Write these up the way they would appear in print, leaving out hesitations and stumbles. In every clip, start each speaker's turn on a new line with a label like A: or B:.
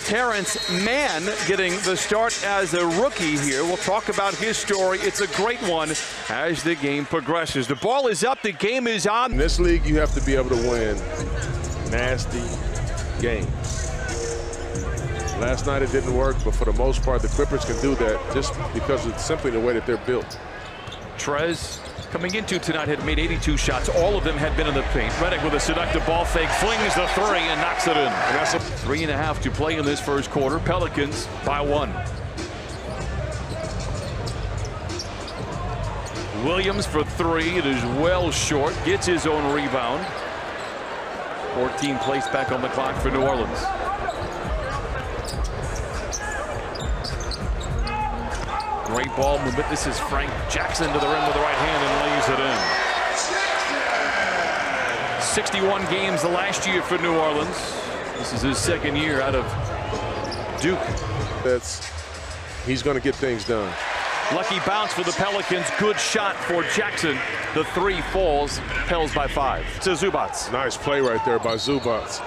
A: Terrence Mann getting the start as a rookie here. We'll talk about his story. It's a great one as the game progresses. The ball is up. The game is on.
B: In this league, you have to be able to win nasty games. Last night it didn't work, but for the most part, the Clippers can do that just because it's simply the way that they're built.
A: Trez coming into tonight had made 82 shots. All of them had been in the paint. Redick with a seductive ball fake, flings the three and knocks it in. And that's 3.5 to play in this first quarter. Pelicans by 1. Williams for 3. It is well short. Gets his own rebound. 14 placed back on the clock for New Orleans. Great ball movement. This is Frank Jackson to the rim with the right hand and lays it in. 61 games the last year for New Orleans. This is his second year out of Duke.
B: He's going to get things done.
A: Lucky bounce for the Pelicans. Good shot for Jackson. The 3 falls. Pels by 5 to Zubac.
B: Nice play right there by Zubac.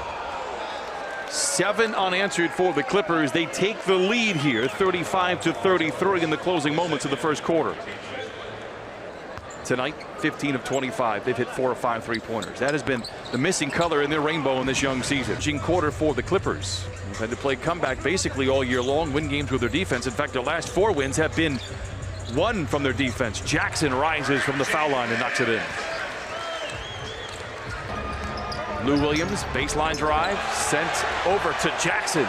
A: 7 unanswered for the Clippers. They take the lead here, 35-33 in the closing moments of the first quarter. Tonight, 15 of 25. They've hit 4 or 5 3-pointers. That has been the missing color in their rainbow in this young season. Quarter for the Clippers. They've had to play comeback basically all year long, win games with their defense. In fact, their last 4 wins have been won from their defense. Jackson rises from the foul line and knocks it in. Lou Williams, baseline drive, sent over to Jackson.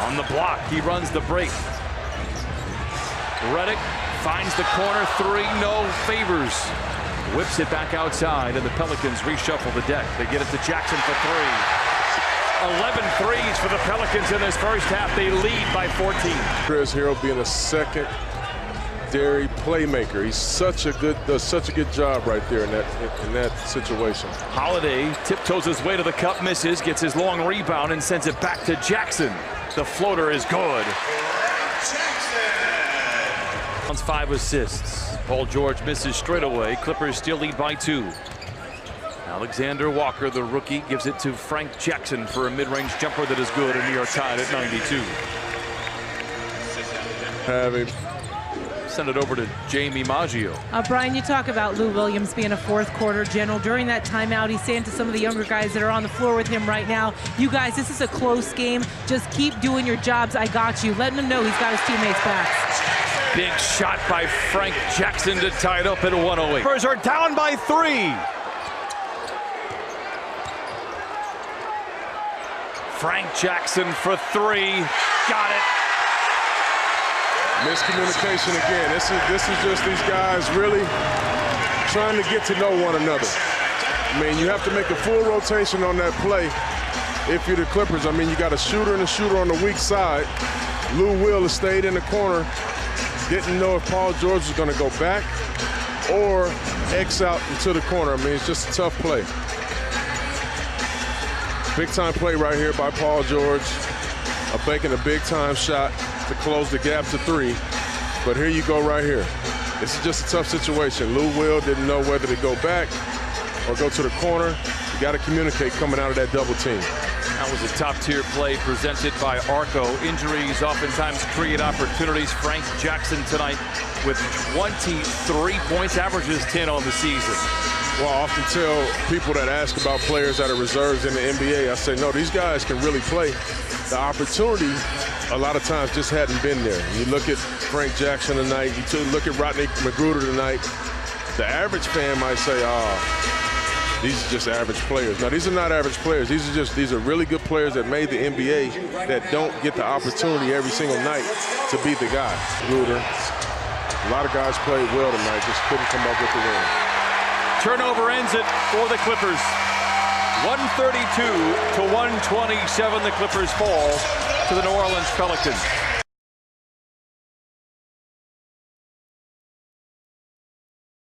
A: On the block, he runs the break. Redick finds the corner 3, no favors. Whips it back outside, and the Pelicans reshuffle the deck. They get it to Jackson for 3. 11 threes for the Pelicans in this first half. They lead by 14.
B: Chris Hero being a secondary playmaker. He's does such a good job right there in that situation. Holiday
A: tiptoes his way to the cup, misses, gets his long rebound and sends it back to Jackson. The floater is good. 5 assists. Paul George misses straight away. Clippers still lead by 2. Alexander Walker, the rookie, gives it to Frank Jackson for a mid-range jumper that is good, and we are tied at 92. Send it over to Jamie Maggio.
C: Brian, you talk about Lou Williams being a fourth quarter general. During that timeout, he's saying to some of the younger guys that are on the floor with him right now, you guys, this is a close game. Just keep doing your jobs. I got you. Letting him know he's got his teammates back.
A: Big shot by Frank Jackson to tie it up at 108. Spurs are down by 3. Frank Jackson for 3. Got it.
B: Miscommunication again. This is just these guys really trying to get to know one another. I mean, you have to make a full rotation on that play if you're the Clippers. I mean, you got a shooter and a shooter on the weak side. Lou Will has stayed in the corner. Didn't know if Paul George was going to go back or X out into the corner. I mean, it's just a tough play. Big-time play right here by Paul George. Making a big-time shot to close the gap to 3. But here you go right here. This is just a tough situation. Lou Will didn't know whether to go back or go to the corner. You got to communicate coming out of that double team.
A: That was a top-tier play presented by Arco. Injuries oftentimes create opportunities. Frank Jackson tonight with 23 points, averages 10 on the season.
B: Well, I often tell people that ask about players that are reserves in the NBA, I say, no, these guys can really play. The opportunity a lot of times just hadn't been there. You look at Frank Jackson tonight, you look at Rodney McGruder tonight, the average fan might say, these are just average players. No, these are not average players. These are really good players that made the NBA that don't get the opportunity every single night to be the guy. McGruder, a lot of guys played well tonight, just couldn't come up with the win.
A: Turnover ends it for the Clippers. 132-127, the Clippers fall to the New Orleans Pelicans.